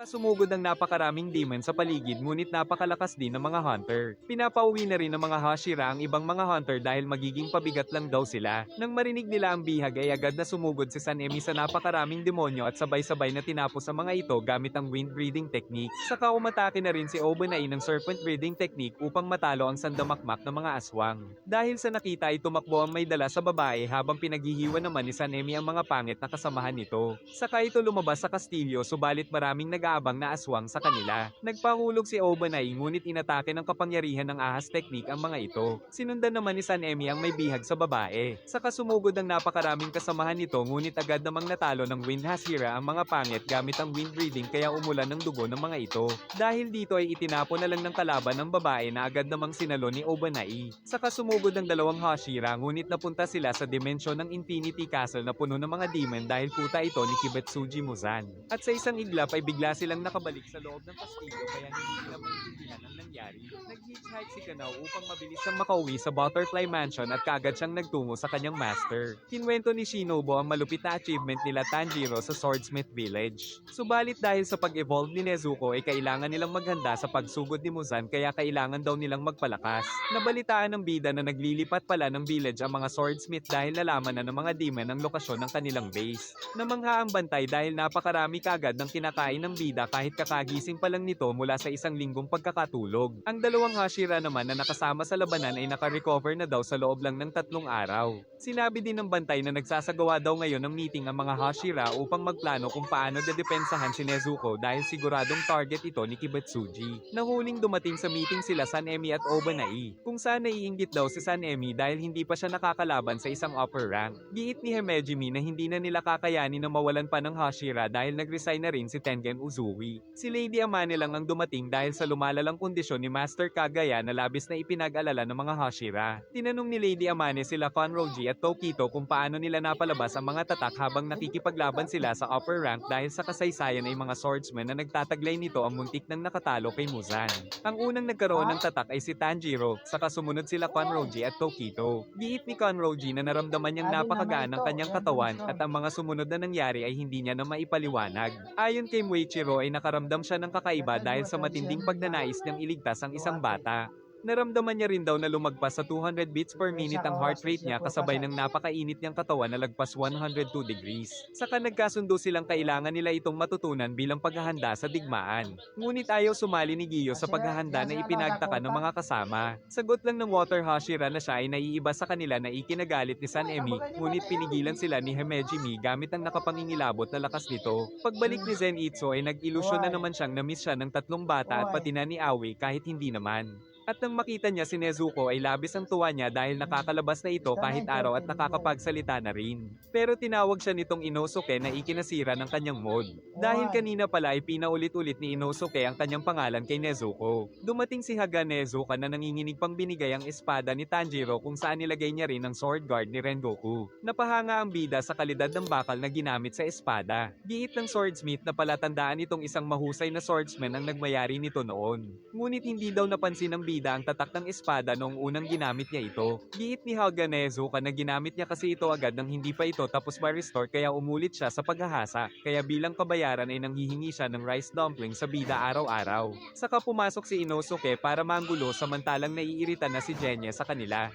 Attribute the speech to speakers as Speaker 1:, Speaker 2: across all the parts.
Speaker 1: Sumugod ang napakaraming demon sa paligid ngunit napakalakas din ng mga hunter. Pinapauwi na rin ng mga Hashira ang ibang mga hunter dahil magiging pabigat lang daw sila. Nang marinig nila ang bihag ay agad na sumugod si Sanemi sa napakaraming demonyo at sabay-sabay na tinapos ang mga ito gamit ang wind breathing technique. Saka umatake na rin si Obanai ng serpent breathing technique upang matalo ang sandamakmak ng mga aswang. Dahil sa nakita ay tumakbo ang may dala sa babae habang pinaghihiwa naman ni Sanemi ang mga pangit na kasamahan nito. Saka ito lumabas sa kastilyo subalit maraming nag-aabang na aswang sa kanila. Nagpahulog si Obanai ngunit inatake ng kapangyarihan ng ahas technique ang mga ito. Sinundan naman ni Sanemi ang may bihag sa babae. Saka sumugod ang napakaraming kasamahan nito ngunit agad namang natalo ng Wind Hashira ang mga pangit gamit ang wind breathing kaya umulan ng dugo ng mga ito. Dahil dito ay itinapon na lang ng kalaban ng babae na agad namang sinalo ni Obanai. Saka sumugod ang dalawang Hashira ngunit napunta sila sa dimensyon ng Infinity Castle na puno ng mga demon dahil puta ito ni Kibetsuji Muzan. At sa isang iglap ay bigla silang nakabalik sa loob ng kastilyo kaya hindi nila maintindihan ang nangyari. Nag-hitchhike si Kanao upang mabilis siyang makauwi sa Butterfly Mansion at kaagad siyang nagtungo sa kanyang master. Kinwento ni Shinobu ang malupit na achievement nila Tanjiro sa Swordsmith Village. Subalit dahil sa pag-evolve ni Nezuko ay kailangan nilang maghanda sa pagsugod ni Muzan kaya kailangan daw nilang magpalakas. Nabalitaan ng bida na naglilipat pala ng village ang mga swordsmith dahil nalaman na ng mga demon ang lokasyon ng kanilang base. Namangha ang bantay dahil napakarami kagad ng kinakain ng bida kahit kakagising pa lang nito mula sa isang linggong pagkakatulog. Ang dalawang Hashira naman na nakasama sa labanan ay naka-recover na daw sa loob lang ng 3 araw. Sinabi din ng bantay na nagsasagawa daw ngayon ng meeting ang mga Hashira upang magplano kung paano dedepensahan si Nezuko dahil siguradong target ito ni Kibetsuji. Nahuling dumating sa meeting sila Sanemi at Obanai, kung saan naiinggit daw si Sanemi dahil hindi pa siya nakakalaban sa isang upper rank. Giit ni Himejimi na hindi na nila kakayanin na mawalan pa ng Hashira dahil nag-resign na rin si Tengen Uzui. Si Lady Amane lang ang dumating dahil sa lumalalang kondisyon ni Master Kagaya na labis na ipinag-alala ng mga Hashira. Tinanong ni Lady Amane sila Konroji at Tokito kung paano nila napalabas ang mga tatak habang nakikipaglaban sila sa upper rank dahil sa kasaysayan ay mga swordsmen na nagtataglay nito ang muntik nang nakatalo kay Muzan. Ang unang nagkaroon ng tatak ay si Tanjiro, saka sumunod sila Konroji at Tokito. Giit ni Konroji na naramdaman niyang napakagaan ng kanyang katawan at ang mga sumunod na nangyari ay hindi niya na maipaliwanag. Ayon kay Muichiro ay nakaramdam siya ng kakaiba dahil sa matinding pagnanais niyang iligtas ang isang bata. Naramdaman niya rin daw na lumagpas sa 200 beats per minute ang heart rate niya kasabay ng napakainit niyang katawan na lagpas 102 degrees. Saka nagkasundo silang kailangan nila itong matutunan bilang paghahanda sa digmaan. Ngunit ayaw sumali ni Giyo sa paghahanda na ipinagtaka ng mga kasama. Sagot lang ng Water Hashira na siya ay naiiba sa kanila na ikinagalit ni Sanemi, ngunit pinigilan sila ni Himejimi gamit ang nakapangingilabot na lakas nito. Pagbalik ni Zenitsu ay nag-ilusyon na naman siyang na-miss siya ng 3 bata at pati na ni Aoi kahit hindi naman. At nang makita niya si Nezuko ay labis ang tuwa niya dahil nakakalabas na ito kahit araw at nakakapagsalita na rin. Pero tinawag siya nitong Inosuke na ikinasira ng kanyang mod. Dahil kanina pala ay pinaulit-ulit ni Inosuke ang kanyang pangalan kay Nezuko. Dumating si Haga Nezuka na nanginginig pang binigay ang espada ni Tanjiro kung saan nilagay niya rin ang sword guard ni Rengoku. Napahanga ang bida sa kalidad ng bakal na ginamit sa espada. Giit ng swordsmith na palatandaan itong isang mahusay na swordsman ang nagmayari nito noon. Ngunit hindi daw napansin ng bida ang tatak ng espada noong unang ginamit niya ito. Giit ni Haga Nezuka na ginamit niya kasi ito agad nang hindi pa ito tapos ma-restore kaya umulit siya sa paghahasa. Kaya bilang kabayaran ay nanghihingi siya ng rice dumpling sa bida araw-araw. Saka pumasok si Inosuke para manggulo samantalang naiirita na si Genya sa kanila.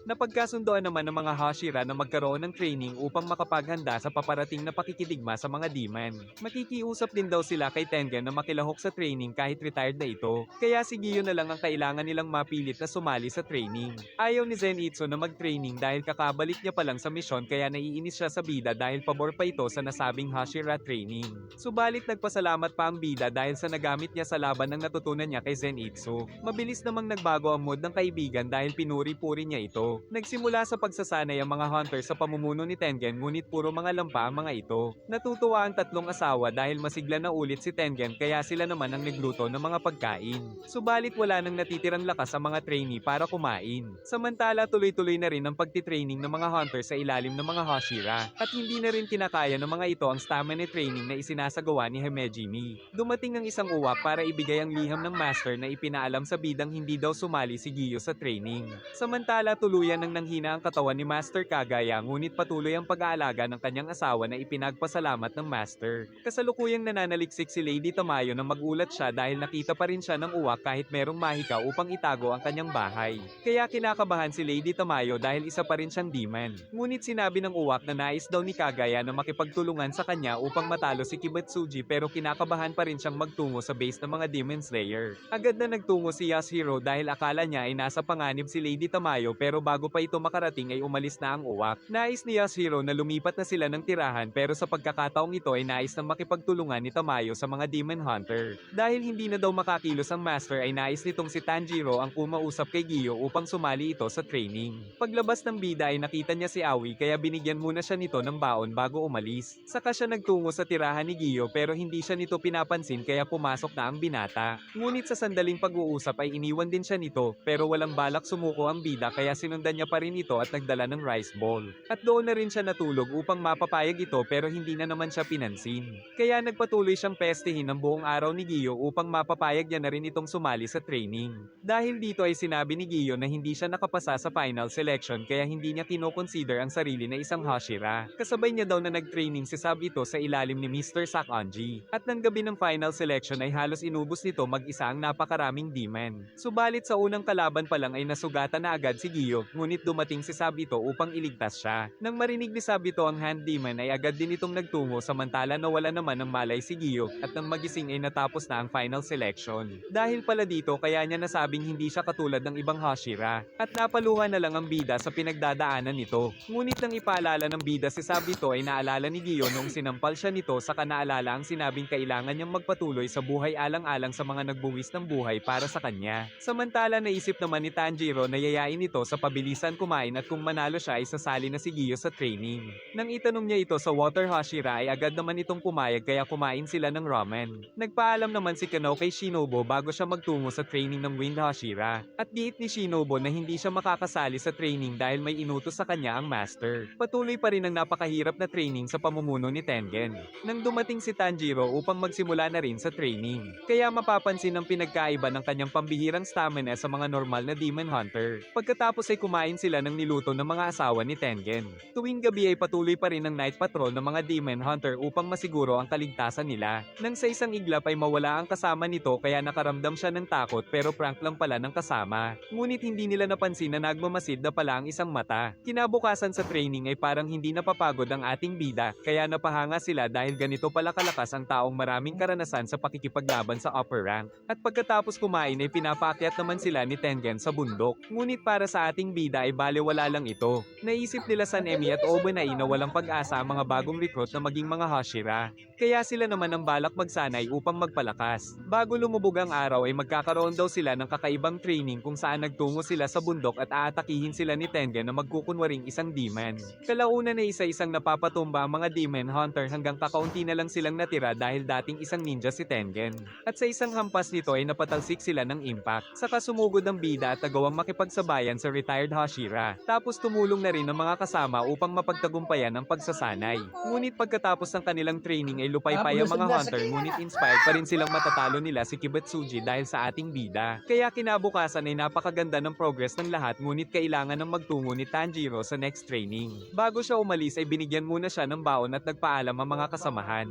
Speaker 1: Napagkasundoan naman ng mga Hashira na magkaroon ng training upang makapaghanda sa paparating na pakikidigma sa mga demon. Makikiusap din daw sila kay Tengen na makilahok sa training kahit retired na ito. Kaya si Giyo na lang ang kailangan nilang mapilit na sumali sa training. Ayaw ni Zenitsu na mag-training dahil kakabalik niya pa lang sa misyon kaya naiinis siya sa bida dahil pabor pa ito sa nasabing Hashira training. Subalit nagpasalamat pa ang bida dahil sa nagamit niya sa laban ng natutunan niya kay Zenitsu. Mabilis namang nagbago ang mood ng kaibigan dahil pinuri-puri niya ito. Nagsimula sa pagsasanay ang mga hunter sa pamumuno ni Tengen ngunit puro mga lampa ang mga ito. Natutuwa ang 3 asawa dahil masigla na ulit si Tengen kaya sila naman ang nagluto ng mga pagkain. Subalit wala nang natitira sobrang lakas ang mga trainee para kumain. Samantala tuloy-tuloy na rin ang pagtitraining ng mga hunter sa ilalim ng mga Hashira, at hindi na rin kinakaya ng mga ito ang stamina training na isinasagawa ni Himejimi. Dumating ang isang uwak para ibigay ang liham ng master na ipinaalam sa bidang hindi daw sumali si Giyo sa training. Samantala tuluyan nang nanghina ang katawan ni Master Kagaya, ngunit patuloy ang pag-aalaga ng kanyang asawa na ipinagpasalamat ng master. Kasalukuyang nananaliksik si Lady Tamayo na magulat siya dahil nakita pa rin siya ng uwak kahit merong mahika upang itago ang kanyang bahay. Kaya kinakabahan si Lady Tamayo dahil isa pa rin siyang demon. Ngunit sinabi ng uwak na nais daw ni Kagaya na makipagtulungan sa kanya upang matalo si Kibutsuji, pero kinakabahan pa rin siyang magtungo sa base ng mga Demon Slayer. Agad na nagtungo si Yasuhiro dahil akala niya ay nasa panganib si Lady Tamayo, pero bago pa ito makarating ay umalis na ang uwak. Nais ni Yasuhiro na lumipat na sila ng tirahan, pero sa pagkakataong ito ay nais na makipagtulungan ni Tamayo sa mga Demon Hunter. Dahil hindi na daw makakilos ang master ay nais nitong si Tanjiro ang kumausap kay Giyo upang sumali ito sa training. Paglabas ng bida ay nakita niya si Aoi kaya binigyan muna siya nito ng baon bago umalis. Saka siya nagtungo sa tirahan ni Giyo pero hindi siya nito pinapansin kaya pumasok na ang binata. Ngunit sa sandaling pag-uusap ay iniwan din siya nito, pero walang balak sumuko ang bida kaya sinundan niya pa rin ito at nagdala ng rice ball. At doon na rin siya natulog upang mapapayag ito, pero hindi na naman siya pinansin. Kaya nagpatuloy siyang pestehin ang buong araw ni Giyo upang mapapayag niya na rin itong sumali sa training. Dahil dito ay sinabi ni Giyo na hindi siya nakapasa sa final selection kaya hindi niya kinoconsider ang sarili na isang Hashira. Kasabay niya daw na nag-training si Sab ito sa ilalim ni Mr. Sakonji. At ng gabi ng final selection ay halos inubos nito mag-isa ang napakaraming demon. Subalit sa unang kalaban pa lang ay nasugatan na agad si Giyo, ngunit dumating si Sab ito upang iligtas siya. Nang marinig ni Sab ito ang hand demon ay agad din itong nagtungo, samantala nawala naman ng malay si Giyo at nang magising ay natapos na ang final selection. Dahil pala dito kaya niya nasabing hindi siya katulad ng ibang Hashira at napaluhan na lang ang bida sa pinagdadaanan nito. Ngunit nang ipaalala ng bida si Sab ito ay naalala ni Giyo noong sinampal siya nito, saka naalala ang sinabing kailangan niyang magpatuloy sa buhay alang-alang sa mga nagbuwis ng buhay para sa kanya. Samantala naisip naman ni Tanjiro na yayain ito sa pabilisan kumain at kung manalo siya ay sasali na si Giyo sa training. Nang itanong niya ito sa Water Hashira ay agad naman itong pumayag kaya kumain sila ng ramen. Nagpaalam naman si Kano kay Shinobu bago siya magtungo sa training ng Wind Hashira. At giit ni Shinobu na hindi siya makakasali sa training dahil may inutos sa kanya ang master. Patuloy pa rin ang napakahirap na training sa pamumuno ni Tengen. Nang dumating si Tanjiro upang magsimula na rin sa training. Kaya mapapansin ang pinagkaiba ng kanyang pambihirang stamina sa mga normal na Demon Hunter. Pagkatapos ay kumain sila ng niluto ng mga asawa ni Tengen. Tuwing gabi ay patuloy pa rin ang night patrol ng mga Demon Hunter upang masiguro ang kaligtasan nila. Nang sa isang iglap ay mawala ang kasama nito kaya nakaramdam siya ng takot, pero prank lang pala ng kasama. Ngunit hindi nila napansin na nagmamasid na pala ang isang mata. Kinabukasan sa training ay parang hindi napapagod ang ating bida kaya napahanga sila dahil ganito pala kalakas ang taong maraming karanasan sa pakikipaglaban sa upper rank. At pagkatapos kumain ay pinapaakyat naman sila ni Tengen sa bundok. Ngunit para sa ating bida ay balewala lang ito. Naisip nila Sanemi at Obanai na walang pag-asa ang mga bagong recruit na maging mga Hashira. Kaya sila naman ang balak magsanay upang magpalakas. Bago lumubog ang araw ay magkakaroon daw sila ng kakaibang training kung saan nagtungo sila sa bundok at aatakihin sila ni Tengen na magkukunwaring isang demon. Kalaunan na isa-isang napapatumba ang mga demon hunter hanggang kakaunti na lang silang natira dahil dating isang ninja si Tengen. At sa isang hampas nito ay napatalsik sila ng impact. Saka sumugod ang bida at nagawang makipagsabayan sa retired Hashira. Tapos tumulong na rin ang mga kasama upang mapagtagumpayan ang pagsasanay. Ngunit pagkatapos ng kanilang training ay lupaypay ang mga hunter, ngunit inspired pa rin silang matatalo nila si Kibutsuji dahil sa ating bida. Kaya kinabukasan ay napakaganda ng progress ng lahat, ngunit kailangan ng magtungo ni Tanjiro sa next training. Bago siya umalis ay binigyan muna siya ng baon at nagpaalam ang mga kasamahan.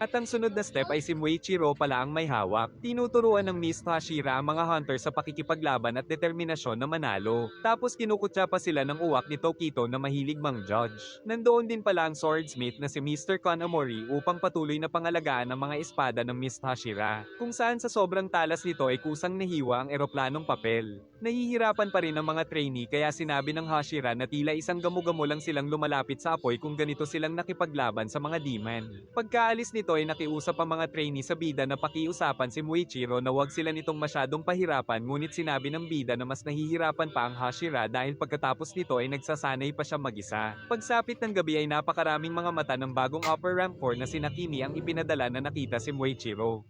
Speaker 1: At ang sunod na step ay si Muichiro pala ang may hawak. Tinuturuan ng Miss Hashira ang mga hunter sa pakikipaglaban at determinasyon na manalo. Tapos kinukutya pa sila ng uwak ni Tokito na mahilig mang-judge. Nandoon din pala ang swordsmith na si Mr. Kanamori upang patuloy na pangalagaan ang mga espada ng Miss Hashira. Kung saan sa sobrang talas nito ay kusang nahiwa ang eroplanong papel. Nahihirapan pa rin ang mga trainee kaya sinabi ng Hashira na tila isang gamo-gamo lang silang lumalapit sa apoy kung ganito silang nakipaglaban sa mga demon. Pagkaalis nito ay nakiusap ang mga trainee sa bida na pakiusapan si Muichiro na wag sila nitong masyadong pahirapan, ngunit sinabi ng bida na mas nahihirapan pa ang Hashira dahil pagkatapos nito ay nagsasanay pa siya mag-isa. Pagsapit ng gabi ay napakaraming mga mata ng bagong upper rank 4 na si Nakimi ang ipinadala na nakita si Muichiro.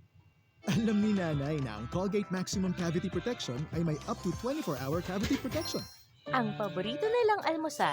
Speaker 2: Alam ni nanay na ang Colgate Maximum Cavity Protection ay may up to 24-hour cavity protection.
Speaker 3: Ang paborito nilang almusal